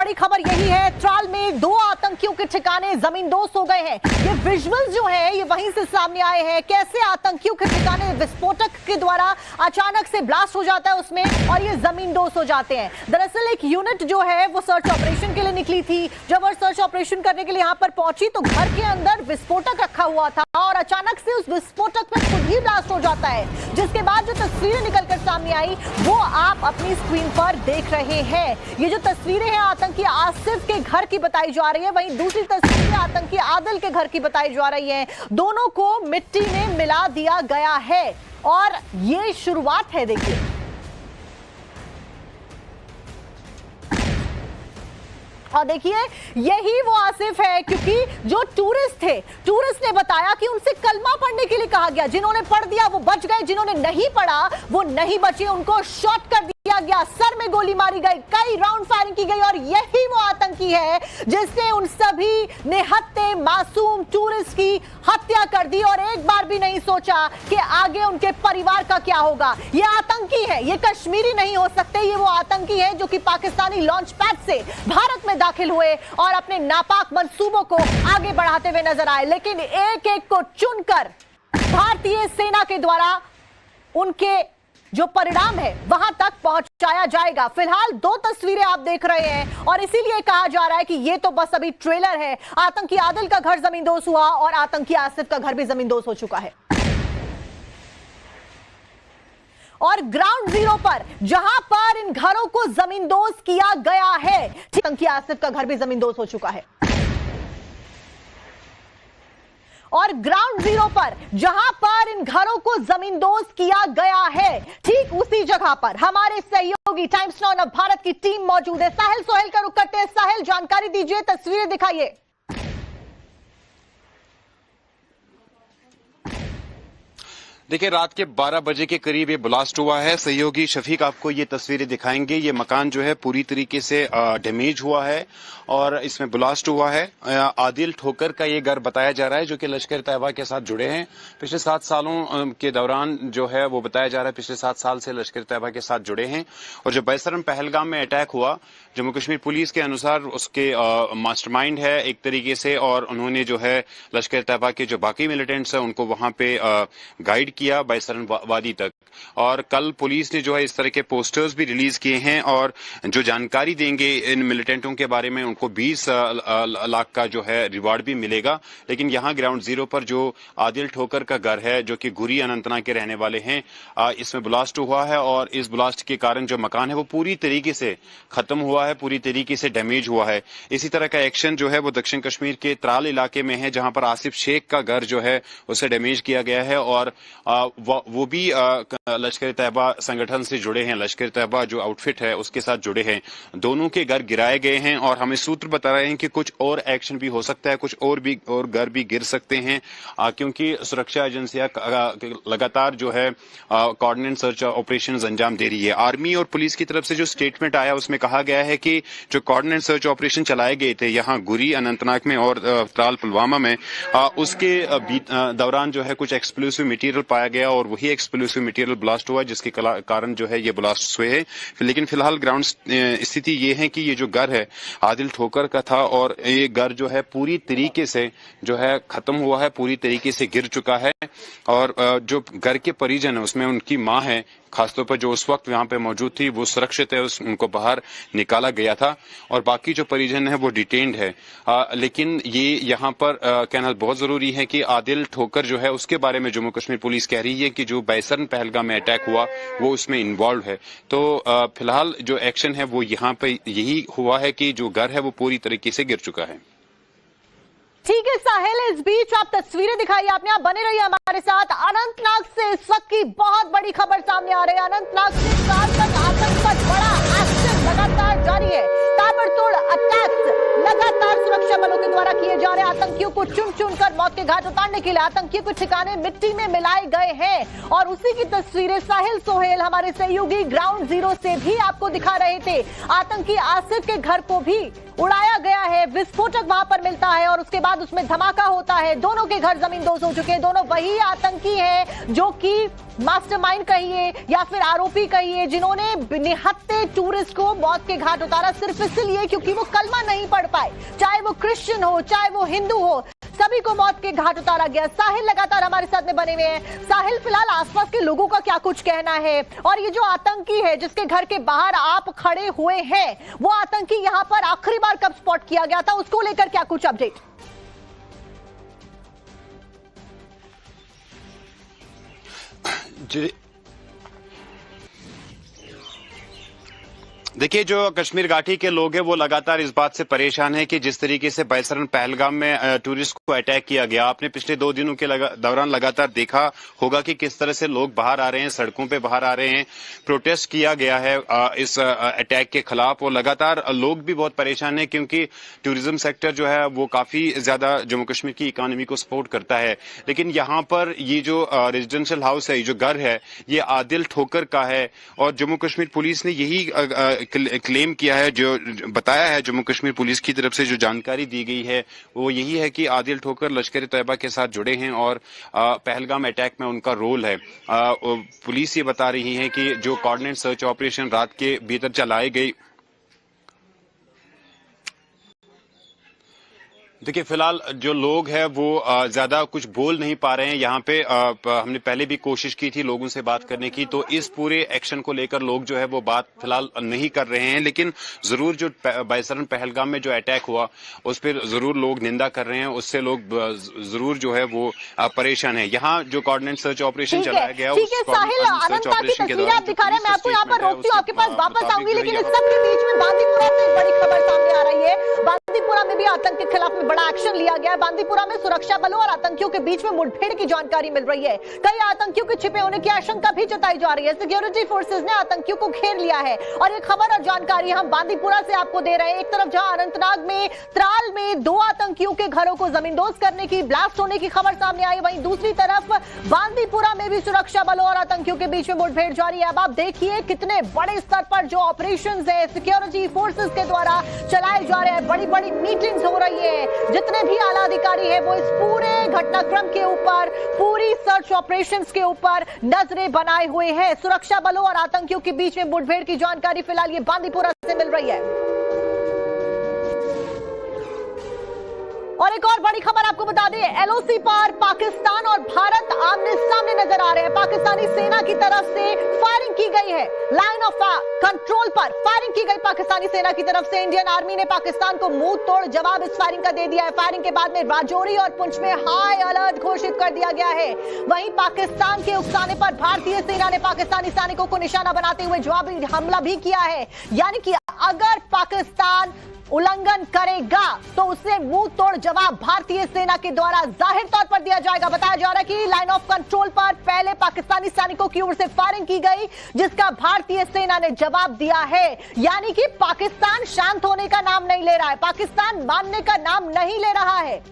बड़ी खबर यही है, त्राल में 2 आतंकियों के ठिकाने जमींदोज हो गए हैं। ये विजुअल्स जो है ये वहीं से सामने आए हैं, कैसे आतंकियों के ठिकाने विस्फोटक के द्वारा अचानक से ब्लास्ट हो जाता है उसमें और ये जमींदोज हो जाते हैं। दरअसल एक यूनिट जो है वो सर्च ऑपरेशन के लिए निकली थी। जब वो सर्च ऑपरेशन करने के लिए यहाँ पर पहुंची तो घर के अंदर विस्फोटक रखा हुआ था और अचानक से उस विस्फोटक में खुद ही ब्लास्ट हो जाता है, जिसके बाद जो तस्वीरें निकलकर सामने आई वो आप अपनी स्क्रीन पर देख रहे हैं। ये जो तस्वीरें हैं आतंकी आसिफ के घर की बताई जा रही है, वहीं दूसरी तस्वीरें आतंकी आदिल के घर की बताई जा रही है। दोनों को मिट्टी में मिला दिया गया है और ये शुरुआत है। देखिए और देखिए यही वो आसिफ है, क्योंकि जो टूरिस्ट थे, टूरिस्ट ने बताया कि उनसे कलमा पढ़ने के लिए कहा गया। जिन्होंने पढ़ दिया वो बच गए, जिन्होंने नहीं पढ़ा वो नहीं बचे, उनको शॉट कर दिया गया, सर में गोली मारी गई, कई राउंड फायरिंग की गई और यही वो आतंकी है जिसने उन सभी निहत्थे मासूम टूरिस्ट की हत्या कर दी और एक बार भी नहीं सोचा कि आगे उनके परिवार का क्या होगा। ये आतंकी है, ये कश्मीरी नहीं हो सकते, ये वो आतंकी है जो कि पाकिस्तानी लॉन्च पैड से भारत में दाखिल हुए और अपने नापाक मंसूबों को आगे बढ़ाते हुए नजर आए। लेकिन एक एक को चुनकर भारतीय सेना के द्वारा उनके जो परिणाम है वहां तक पहुंचाया जाएगा। फिलहाल 2 तस्वीरें आप देख रहे हैं और इसीलिए कहा जा रहा है कि ये तो बस अभी ट्रेलर है। आतंकी आदिल का घर जमींदोज हुआ और आतंकी आसिफ का घर भी जमींदोज हो चुका है। और ग्राउंड जीरो पर जहां पर इन घरों को जमींदोज किया गया है, आतंकी आसिफ का घर भी जमींदोज हो चुका है। और ग्राउंड जीरो पर जहां पर इन घरों को जमींदोज किया गया है, ठीक उसी जगह पर हमारे सहयोगी टाइम्स नाउ भारत की टीम मौजूद है। साहिल सोहेल का रुख करते हैं। साहिल, जानकारी दीजिए, तस्वीरें दिखाइए। देखिए, रात के 12 बजे के करीब ये ब्लास्ट हुआ है। सहयोगी शफीक आपको ये तस्वीरें दिखाएंगे। ये मकान जो है पूरी तरीके से डैमेज हुआ है और इसमें ब्लास्ट हुआ है। आदिल ठोकर का ये घर बताया जा रहा है जो कि लश्कर तैयबा के साथ जुड़े हैं। पिछले 7 सालों के दौरान जो है वो बताया जा रहा है पिछले 7 साल से लश्कर तैयबा के साथ जुड़े हैं। और जो बैसरम पहलगाम में अटैक हुआ, जम्मू कश्मीर पुलिस के अनुसार उसके मास्टरमाइंड है एक तरीके से, और उन्होंने जो है लश्कर तैयबा के जो बाकी मिलिटेंट्स हैं उनको वहां पे गाइड किया बैसरन वादी तक। और कल पुलिस ने जो है इस तरह के पोस्टर्स भी रिलीज किए हैं और जो जानकारी देंगे इन मिलिटेंटों के बारे में उनको 20 लाख का जो है रिवार्ड भी मिलेगा। लेकिन यहाँ ग्राउंड जीरो पर जो आदिल ठोकर का घर है जो कि गुरी अनंतनाग के रहने वाले हैं, इसमें ब्लास्ट हुआ है और इस ब्लास्ट के कारण जो मकान है वो पूरी तरीके से खत्म हुआ है, पूरी तरीके से डैमेज हुआ है। इसी तरह का एक्शन जो है वो दक्षिण कश्मीर के त्राल इलाके में है, जहां पर आसिफ शेख का घर जो है उसे डैमेज किया गया है और वो भी लश्कर तैयबा संगठन से जुड़े हैं। लश्कर तैयबा जो आउटफिट है उसके साथ जुड़े हैं। दोनों के घर गिराए गए हैं और हमें सूत्र बता रहे हैं कि कुछ और एक्शन भी हो सकता है, कुछ और घर भी गिर सकते हैं, क्योंकि सुरक्षा एजेंसियां लगातार जो है कोऑर्डिनेट सर्च ऑपरेशंस अंजाम दे रही है। आर्मी और पुलिस की तरफ से जो स्टेटमेंट आया उसमें कहा गया है कि जो कोऑर्डिनेट सर्च ऑपरेशन चलाए गए थे यहाँ गुरी अनंतनाग में और त्राल पुलवामा में, उसके दौरान जो है कुछ एक्सप्लोसिव मटेरियल पाया गया और वही एक्सप्लोसिव मटेरियल ब्लास्ट हुआ जिसके कारण जो है ये ब्लास्ट हुए हैं। लेकिन फिलहाल ग्राउंड स्थिति ये है कि ये जो घर है आदिल ठोकर का था और ये घर जो है पूरी तरीके से जो है खत्म हुआ है, पूरी तरीके से गिर चुका है। और जो घर के परिजन है उसमें उनकी माँ है खासतौर पर जो उस वक्त यहाँ पे मौजूद थी, वो सुरक्षित है, उनको बाहर निकाला गया था और बाकी जो परिजन है वो डिटेन्ड है। लेकिन ये यहाँ पर कहना बहुत जरूरी है कि आदिल ठोकर जो है उसके बारे में जम्मू कश्मीर पुलिस कह रही है कि जो बैसरन पहलगाम में अटैक हुआ वो उसमें इन्वॉल्व है। तो फिलहाल जो एक्शन है वो यहाँ पे यही हुआ है कि जो घर है वो पूरी तरीके से गिर चुका है। ठीक है साहिल, इस बीच आप तस्वीरें दिखाइए, आपने आप बने रहिए हमारे साथ। अनंतनाग से इस वक्त की बहुत बड़ी खबर सामने आ रही है। अनंतनाग से त्राल तक आतंक का बड़ा एक्शन लगातार जारी है। ताबड़तोड़ अटैक्स लगातार सुरक्षा बलों के द्वारा किए जा रहे हैं। आतंकियों आतंकियों को चुन चुनकर मौत के घाट उतारने के लिए आतंकियों के ठिकाने मिट्टी में मिलाए गए हैं। और उसी की तस्वीरें साहिल सोहेल हमारे सहयोगी ग्राउंड जीरो से भी आपको दिखा रहे थे। आतंकी आसिफ के घर को भी उड़ाया गया है, विस्फोटक वहां पर मिलता है और उसके बाद उसमें धमाका होता है। दोनों के घर जमींदोज हो चुके हैं। दोनों वही आतंकी हैं जो कि मास्टरमाइंड कहिए या फिर आरोपी कहिए, जिन्होंने निहत्थे टूरिस्ट को मौत के घाट उतारा सिर्फ इसलिए क्योंकि वो कलमा नहीं पढ़ पाए। चाहे वो क्रिश्चियन हो, चाहे वो हिंदू हो, सभी को मौत के घाट उतारा गया। साहिल लगातार हमारे साथ में बने हुए हैं। साहिल, फिलहाल आसपास के लोगों का क्या कुछ कहना है, और ये जो आतंकी है जिसके घर के बाहर आप खड़े हुए हैं, वो आतंकी यहां पर आखिरी बार कब स्पॉट किया गया था, उसको लेकर क्या कुछ अपडेट? जी देखिए, जो कश्मीर घाटी के लोग हैं वो लगातार इस बात से परेशान हैं कि जिस तरीके से बैसरन पहलगाम में टूरिस्ट को अटैक किया गया, आपने पिछले 2 दिनों के दौरान लगातार देखा होगा कि किस तरह से लोग बाहर आ रहे हैं, सड़कों पे बाहर आ रहे हैं, प्रोटेस्ट किया गया है इस अटैक के खिलाफ। और लगातार लोग भी बहुत परेशान हैं क्योंकि टूरिज्म सेक्टर जो है वो काफी ज्यादा जम्मू कश्मीर की इकोनॉमी को सपोर्ट करता है। लेकिन यहाँ पर ये जो रेजिडेंशियल हाउस है, ये जो घर है, ये आदिल ठोकर का है और जम्मू कश्मीर पुलिस ने यही क्लेम किया है, जो बताया है जम्मू कश्मीर पुलिस की तरफ से जो जानकारी दी गई है वो यही है कि आदिल ठोकर लश्कर तैयबा के साथ जुड़े हैं और पहलगाम अटैक में उनका रोल है। पुलिस ये बता रही है कि जो कोऑर्डिनेट सर्च ऑपरेशन रात के भीतर चलाई गई, देखिए फिलहाल जो लोग हैं वो ज्यादा कुछ बोल नहीं पा रहे हैं। यहाँ पे हमने पहले भी कोशिश की थी लोगों से बात करने की, तो इस पूरे एक्शन को लेकर लोग जो है वो बात फिलहाल नहीं कर रहे हैं। लेकिन जरूर जो बैसरन पहलगाम में जो अटैक हुआ उस पर जरूर लोग निंदा कर रहे हैं, उससे लोग जरूर जो है वो परेशान है। यहाँ जो कोऑर्डिनेट सर्च ऑपरेशन चलाया गया है, सर्च ऑपरेशन के दौरान दिखा रहे हैं, मैं आपको यहाँ पर रोकती हूँ, आपके पास वापस आऊंगी, लेकिन इस सबके बीच में बांदीपुरा से बड़ी खबर सामने आ रही है। बांदीपुरा में भी आतंक के खिलाफ में बड़ा एक्शन लिया गया है। बांदीपुरा में सुरक्षा बलों और आतंकियों के बीच में मुठभेड़ की जानकारी मिल रही है। कई आतंकियों के छिपे होने की आशंका भी जताई जा रही है। सिक्योरिटी फोर्सेस ने आतंकियों को घेर लिया है और ये खबर और जानकारी हम बांदीपुरा से आपको दे रहे हैं। एक तरफ जहां अनंतनाग में त्राल में 2 आतंकियों के घरों को जमींदोज करने की, ब्लास्ट होने की खबर सामने आई, वहीं दूसरी तरफ बांदीपुरा में भी सुरक्षा बलों और आतंकियों के बीच में मुठभेड़ जारी है। अब आप देखिए कितने बड़े स्तर पर जो ऑपरेशन है सिक्योरिटी फोर्सेस के द्वारा चलाए जा रहे हैं। बड़ी बड़ी मीटिंग्स हो रही है। जितने भी आला अधिकारी है वो इस पूरे घटनाक्रम के ऊपर, पूरी सर्च ऑपरेशंस के ऊपर नजरें बनाए हुए हैं। सुरक्षा बलों और आतंकियों के बीच में मुठभेड़ की जानकारी फिलहाल ये बांदीपुरा से मिल रही है। और एक और बड़ी खबर आपको बता दें, एलओसी पर पाकिस्तान और भारत आमने सामने नजर आ रहे हैं। पाकिस्तानी सेना की तरफ से फायरिंग की गई है। लाइन ऑफ कंट्रोल पर फायरिंग की गई पाकिस्तानी सेना की तरफ से। इंडियन आर्मी ने पाकिस्तान को मुंह तोड़ जवाब इस फायरिंग का दे दिया है। फायरिंग के बाद में राजौरी और पुंछ में हाई अलर्ट घोषित कर दिया गया है। वहीं पाकिस्तान के उकसाने पर भारतीय सेना ने पाकिस्तानी सैनिकों को निशाना बनाते हुए जवाबी हमला भी किया है। यानी कि अगर पाकिस्तान उल्लंघन करेगा तो उसे मुंह तोड़ जवाब भारतीय सेना के द्वारा जाहिर तौर पर दिया जाएगा। बताया जा रहा है कि लाइन ऑफ कंट्रोल पर पहले पाकिस्तानी सैनिकों की ओर से फायरिंग की गई, जिसका भारतीय सेना ने जवाब दिया है। यानी कि पाकिस्तान शांत होने का नाम नहीं ले रहा है, पाकिस्तान मानने का नाम नहीं ले रहा है।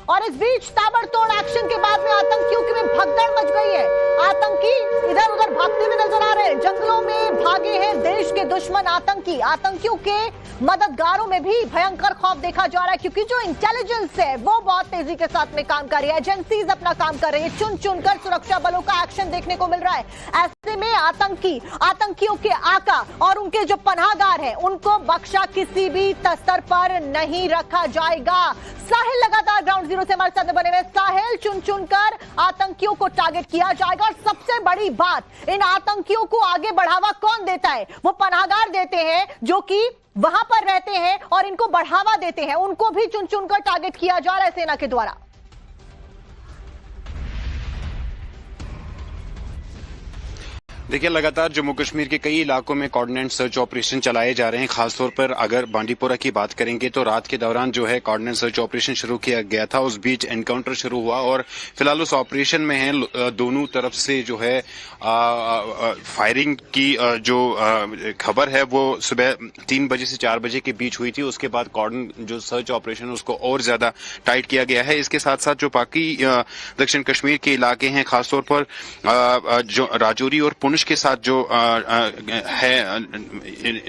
और इस बीच ताबड़तोड़ एक्शन के बाद में आतंकियों की में भगदड़ मच गई है। आतंकी इधर उधर भागते हुए नजर आ रहे हैं, जंगलों में भागे हैं देश के दुश्मन आतंकी। आतंकियों के मददगारों में भी भयंकर खौफ देखा जा रहा है, क्योंकि जो इंटेलिजेंस है वो बहुत तेजी के साथ में काम कर रही है। एजेंसीज अपना काम कर रही है, चुन चुनकर सुरक्षा बलों का एक्शन देखने को मिल रहा है। ऐसे में आतंकियों के आका और उनके जो पनाहगार हैं उनको बख्शा किसी भी स्तर पर नहीं रखा जाएगा। साहिल लगातार ग्राउंड जीरो से हमारे साथ बने हुए। साहिल, चुन चुनकर आतंकियों को टारगेट किया जाएगा और सबसे बड़ी बात, इन आतंकियों को आगे बढ़ावा कौन देता है? वो पनाहगार देते हैं जो कि वहां पर रहते हैं और इनको बढ़ावा देते हैं, उनको भी चुन चुनकर टारगेट किया जा रहा है सेना के द्वारा। देखिए, लगातार जम्मू कश्मीर के कई इलाकों में कोऑर्डिनेट सर्च ऑपरेशन चलाए जा रहे हैं। खासतौर पर अगर बांडीपोरा की बात करेंगे तो रात के दौरान जो है कोऑर्डिनेट सर्च ऑपरेशन शुरू किया गया था। उस बीच एनकाउंटर शुरू हुआ और फिलहाल उस ऑपरेशन में है दोनों तरफ से जो है फायरिंग की जो खबर है वो सुबह 3 बजे से 4 बजे के बीच हुई थी। उसके बाद कोऑर्डिनेट जो सर्च ऑपरेशन उसको और ज्यादा टाइट किया गया है। इसके साथ साथ जो बाकी दक्षिण कश्मीर के इलाके हैं, खासतौर पर जो राजौरी और पुंछ के साथ जो है,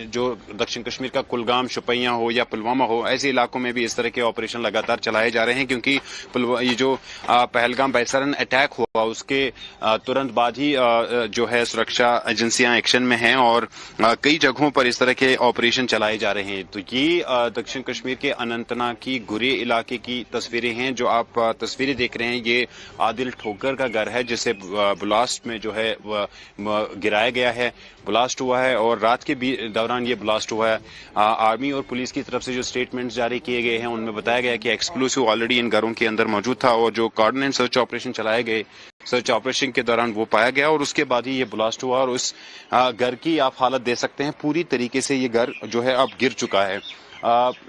जो दक्षिण कश्मीर का कुलगाम, शुपियां हो या पुलवामा हो, ऐसे इलाकों में भी इस तरह के ऑपरेशन लगातार चलाए जा रहे हैं। क्योंकि ये जो पहलगाम बैसारन अटैक हुआ उसके तुरंत बाद ही जो है सुरक्षा एजेंसियां एक्शन में हैं और कई जगहों पर इस तरह के ऑपरेशन चलाए जा रहे हैं। तो ये दक्षिण कश्मीर के अनंतनाग की गुरे इलाके की तस्वीरें हैं। जो आप तस्वीरें देख रहे हैं ये आदिल ठोकर का घर है जिसे ब्लास्ट में जो है गिराया गया है, ब्लास्ट हुआ है और रात के दौरान ये ब्लास्ट हुआ है। आर्मी और पुलिस की तरफ से जो स्टेटमेंट्स जारी किए गए हैं उनमें बताया गया कि एक्सप्लोसिव ऑलरेडी इन घरों के अंदर मौजूद था और जो कोऑर्डिनेट सर्च ऑपरेशन चलाए गए, सर्च ऑपरेशन के दौरान वो पाया गया और उसके बाद ही ये ब्लास्ट हुआ। और उस घर की आप हालत दे सकते हैं, पूरी तरीके से ये घर जो है अब गिर चुका है।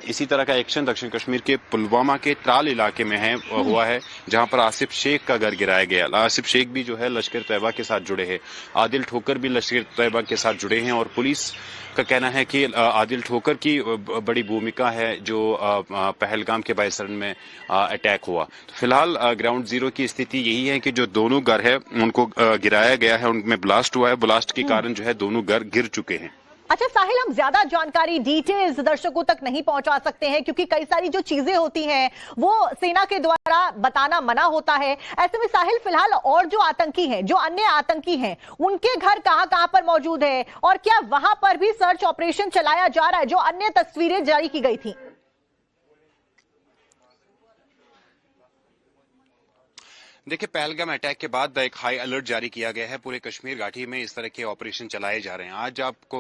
इसी तरह का एक्शन दक्षिण कश्मीर के पुलवामा के त्राल इलाके में हुआ है, जहां पर आसिफ शेख का घर गिराया गया। आसिफ शेख भी जो है लश्कर तैयबा के साथ जुड़े हैं, आदिल ठोकर भी लश्कर तैयबा के साथ जुड़े हैं और पुलिस का कहना है कि आदिल ठोकर की बड़ी भूमिका है जो पहलगाम के बैसारन में अटैक हुआ। तो फिलहाल ग्राउंड जीरो की स्थिति यही है कि जो दोनों घर है उनको गिराया गया है, उनमें ब्लास्ट हुआ है। ब्लास्ट के कारण जो है दोनों घर गिर चुके हैं। अच्छा साहिल, हम ज्यादा जानकारी डिटेल्स दर्शकों तक नहीं पहुंचा सकते हैं क्योंकि कई सारी जो चीजें होती हैं वो सेना के द्वारा बताना मना होता है। ऐसे में साहिल, फिलहाल और जो आतंकी हैं, जो अन्य आतंकी हैं, उनके घर कहां पर मौजूद है और क्या वहां पर भी सर्च ऑपरेशन चलाया जा रहा है? जो अन्य तस्वीरें जारी की गई थी। देखिए, पहलगाम अटैक के बाद एक हाई अलर्ट जारी किया गया है। पूरे कश्मीर घाटी में इस तरह के ऑपरेशन चलाए जा रहे हैं। आज आपको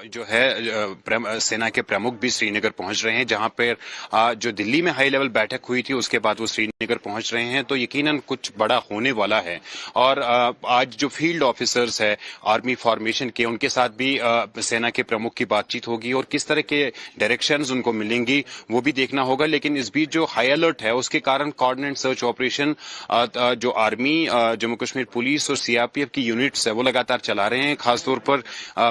जो है सेना के प्रमुख भी श्रीनगर पहुंच रहे हैं, जहां पर जो दिल्ली में हाई लेवल बैठक हुई थी उसके बाद वो श्रीनगर पहुंच रहे हैं। तो यकीनन कुछ बड़ा होने वाला है। और आज जो फील्ड ऑफिसर्स है आर्मी फॉर्मेशन के, उनके साथ भी सेना के प्रमुख की बातचीत होगी और किस तरह के डायरेक्शंस उनको मिलेंगी वो भी देखना होगा। लेकिन इस बीच जो हाई अलर्ट है उसके कारण कोऑर्डिनेट सर्च ऑपरेशन जो आर्मी, जम्मू कश्मीर पुलिस और सीआरपीएफ की यूनिट्स है वो लगातार चला रहे हैं। खासतौर पर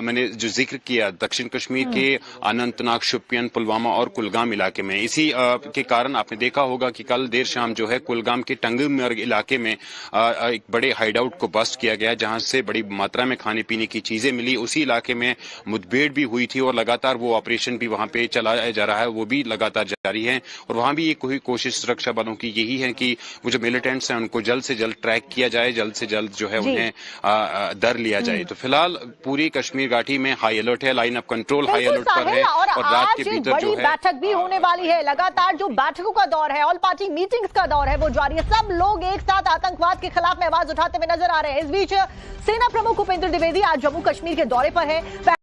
मैंने जो जिक्र किया दक्षिण कश्मीर के अनंतनाग, शुपियन, पुलवामा और कुलगाम इलाके में, इसी के कारण आपने देखा होगा कि कल देर शाम जो है कुलगाम के टंगमर्ग इलाके में एक बड़े हाइडआउट को बस्ट किया गया जहां से बड़ी मात्रा में खाने पीने की चीजें मिली। उसी इलाके में मुठभेड़ भी हुई थी और लगातार वो ऑपरेशन भी वहां पे चलाया जा रहा है, वो भी लगातार जारी है। और वहां भी एक कोशिश सुरक्षा बलों की यही है कि वो जो मिलिटेंट्स हैं उनको जल्द से जल्द ट्रैक किया जाए, जल्द से जल्द जो है उन्हें दर लिया जाए। तो फिलहाल पूरी कश्मीर घाटी में हाई अलर्ट है, line of control high alert पर है और रात के भीतर जो है बैठक भी होने वाली है। लगातार जो बैठकों का दौर है, ऑल पार्टी मीटिंग्स का दौर है, वो जारी है। सब लोग एक साथ आतंकवाद के खिलाफ में आवाज उठाते हुए नजर आ रहे हैं। इस बीच सेना प्रमुख उपेंद्र द्विवेदी आज जम्मू कश्मीर के दौरे पर है।